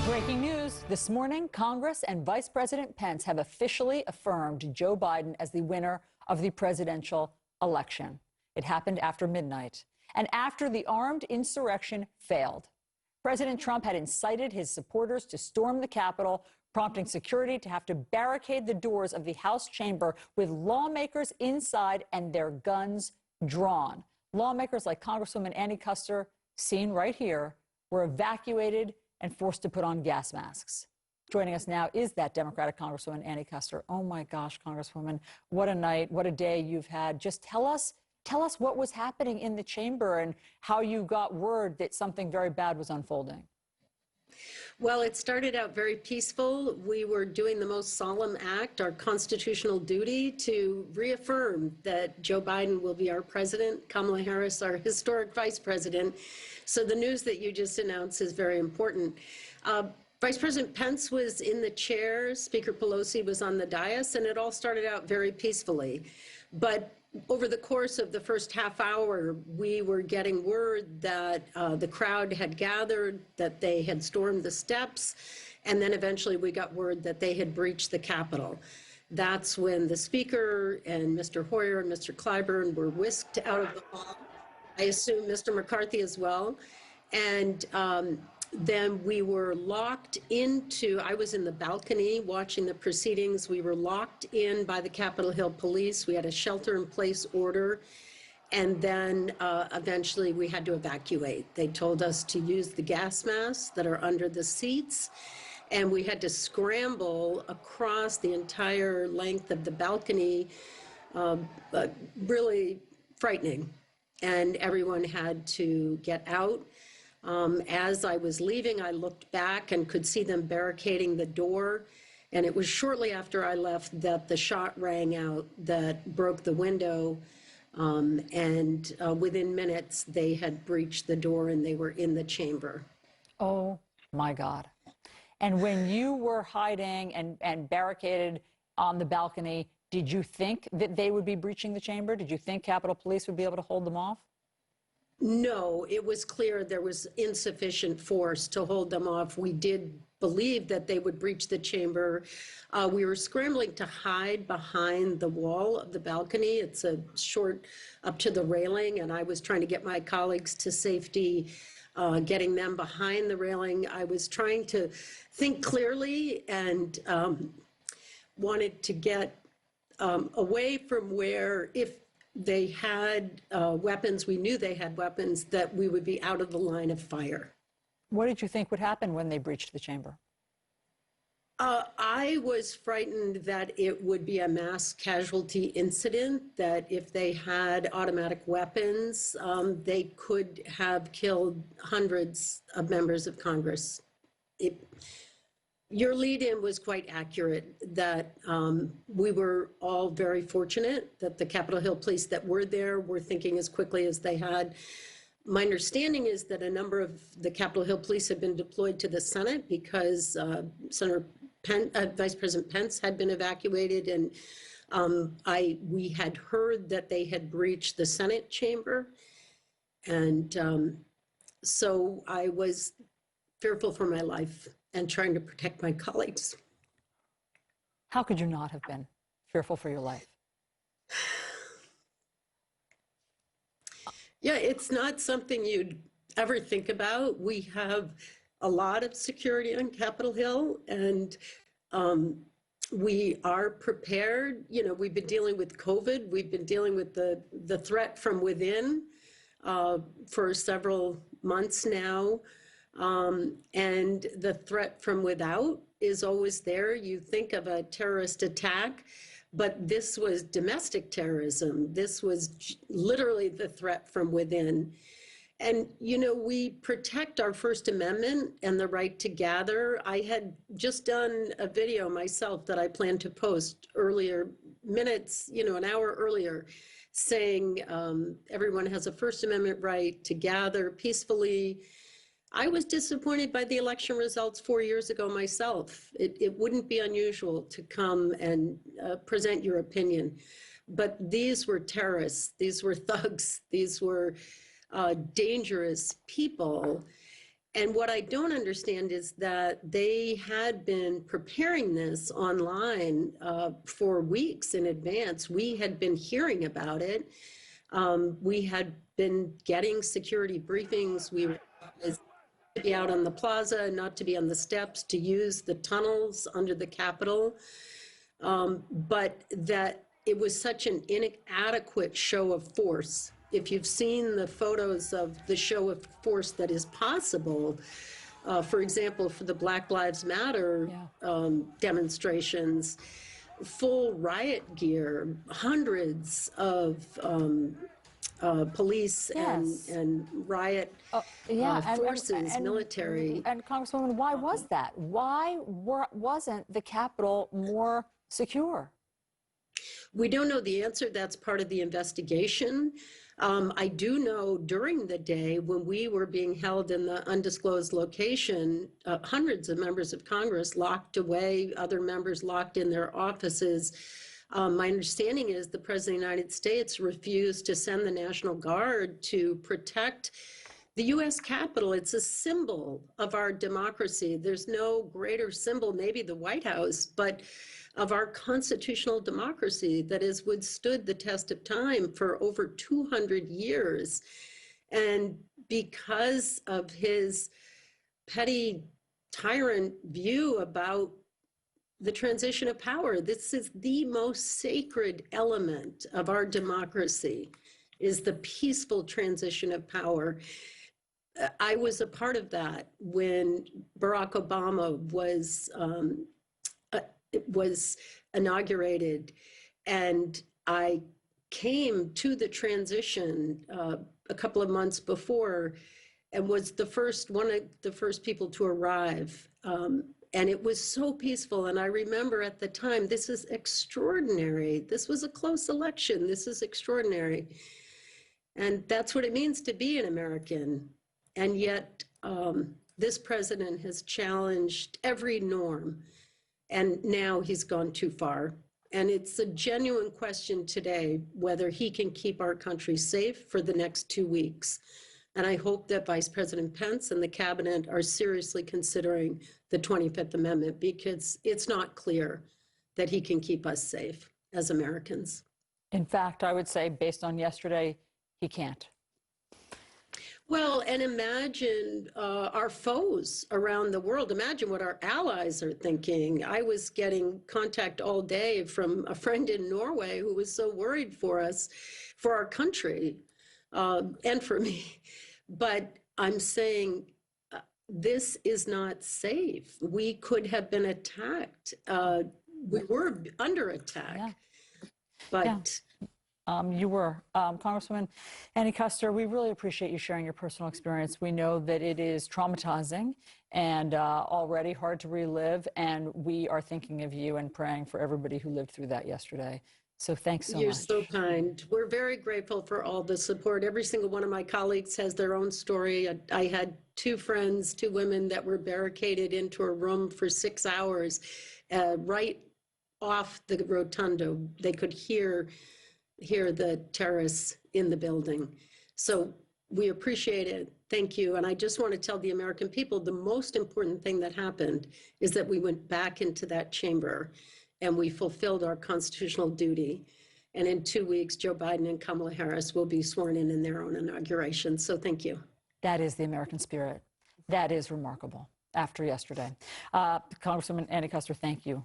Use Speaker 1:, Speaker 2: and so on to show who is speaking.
Speaker 1: Breaking news. This morning, Congress and Vice President Pence have officially affirmed Joe Biden as the winner of the presidential election. It happened after midnight and after the armed insurrection failed. President Trump had incited his supporters to storm the Capitol, prompting security to have to barricade the doors of the House chamber with lawmakers inside and their guns drawn. Lawmakers like Congresswoman Annie Kuster, seen right here, were evacuated and forced to put on gas masks. Joining us now is that Democratic Congresswoman Annie Kuster. Oh my gosh, Congresswoman, what a night, what a day you've had. Just tell us what was happening in the chamber and how you got word that something very bad was unfolding.
Speaker 2: Well, it started out very peaceful. We were doing the most solemn act, our constitutional duty, to reaffirm that Joe Biden will be our president, Kamala Harris, our historic vice president. So the news that you just announced is very important. Vice President Pence was in the chair, Speaker Pelosi was on the dais, and it all started out very peacefully. But over the course of the first half hour, we were getting word that the crowd had gathered, that they had stormed the steps, and then eventually we got word that they had breached the Capitol. That's when the Speaker and Mr. Hoyer and Mr. Clyburn were whisked out of the hall. I assume Mr. McCarthy as well. And then we were locked into, I was in the balcony watching the proceedings. We were locked in by the Capitol Hill police. We had a shelter-in-place order. And then eventually we had to evacuate. They told us to use the gas masks that are under the seats. And we had to scramble across the entire length of the balcony, really frightening. And everyone had to get out. As I was leaving, I looked back and could see them barricading the door. And it was shortly after I left that the shot rang out that broke the window. Within minutes, they had breached the door and they were in the chamber.
Speaker 1: Oh, my God. And when you were hiding and barricaded on the balcony, did you think that they would be breaching the chamber? Did you think Capitol Police would be able to hold them off?
Speaker 2: No, it was clear there was insufficient force to hold them off. We did believe that they would breach the chamber. We were scrambling to hide behind the wall of the balcony. It's a short up to the railing, and I was trying to get my colleagues to safety, getting them behind the railing. I was trying to think clearly and wanted to get away from where, if they had weapons, we knew they had weapons, that we would be out of the line of fire.
Speaker 1: What did you think would happen when they breached the chamber?
Speaker 2: I was frightened that it would be a mass casualty incident, that if they had automatic weapons, they could have killed hundreds of members of Congress. Your lead-in was quite accurate, that we were all very fortunate that the Capitol Hill police that were there were thinking as quickly as they had. My understanding is that a number of the Capitol Hill police have been deployed to the Senate because Vice President Pence had been evacuated, and we had heard that they had breached the Senate chamber. And so I was fearful for my life and trying to protect my colleagues.
Speaker 1: How could you not have been fearful for your life?
Speaker 2: Yeah, it's not something you'd ever think about. We have a lot of security on Capitol Hill, and we are prepared. You know, we've been dealing with COVID. We've been dealing with the threat from within for several months now. And the threat from without is always there. You think of a terrorist attack, but this was domestic terrorism. This was literally the threat from within. And, you know, we protect our First Amendment and the right to gather. I had just done a video myself that I plan to post earlier, minutes, you know, an hour earlier, saying everyone has a First Amendment right to gather peacefully. I was disappointed by the election results 4 years ago myself. It wouldn't be unusual to come and present your opinion. But these were terrorists, these were thugs, these were dangerous people. And what I don't understand is that they had been preparing this online for weeks in advance. We had been hearing about it. We had been getting security briefings. We were to be out on the plaza, not to be on the steps, to use the tunnels under the Capitol. But that it was such an inadequate show of force. If you've seen the photos of the show of force that is possible, for example, for the Black Lives Matter demonstrations, full riot gear, hundreds of police and riot forces, military.
Speaker 1: And Congresswoman, why was that? Why wasn't the Capitol more secure?
Speaker 2: We don't know the answer. That's part of the investigation. I do know during the day when we were being held in the undisclosed location, hundreds of members of Congress locked away, other members locked in their offices. My understanding is the President of the United States refused to send the National Guard to protect the U.S. Capitol. It's a symbol of our democracy. There's no greater symbol, maybe the White House, but of our constitutional democracy that has withstood the test of time for over 200 years. And because of his petty tyrant view about the transition of power, this is the most sacred element of our democracy, is the peaceful transition of power. I was a part of that when Barack Obama was inaugurated, and I came to the transition a couple of months before and was one of the first people to arrive. And it was so peaceful. And I remember at the time, this is extraordinary. This was a close election. This is extraordinary. And that's what it means to be an American. And yet this president has challenged every norm. And now he's gone too far. And it's a genuine question today whether he can keep our country safe for the next 2 weeks. And I hope that Vice President Pence and the cabinet are seriously considering the 25th Amendment, because it's not clear that he can keep us safe as Americans.
Speaker 1: In fact, I would say, based on yesterday, he can't.
Speaker 2: Well, and imagine our foes around the world. Imagine what our allies are thinking. I was getting contact all day from a friend in Norway who was so worried for us, for our country, and for me. But I'm saying this is not safe. We could have been attacked. We were under attack. But
Speaker 1: you were. Congresswoman Annie Kuster, we really appreciate you sharing your personal experience. We know that it is traumatizing and already hard to relive, and we are thinking of you and praying for everybody who lived through that yesterday. So thanks so much.
Speaker 2: You're so kind. We're very grateful for all the support. Every single one of my colleagues has their own story. I had two friends, two women that were barricaded into a room for 6 hours right off the rotunda. They could hear the terrorists in the building. So we appreciate it. Thank you. And I just want to tell the American people, the most important thing that happened is that we went back into that chamber and we fulfilled our constitutional duty. And in 2 weeks, Joe Biden and Kamala Harris will be sworn in their own inauguration. So thank you.
Speaker 1: That is the American spirit. That is remarkable after yesterday. Congresswoman Annie Kuster, thank you.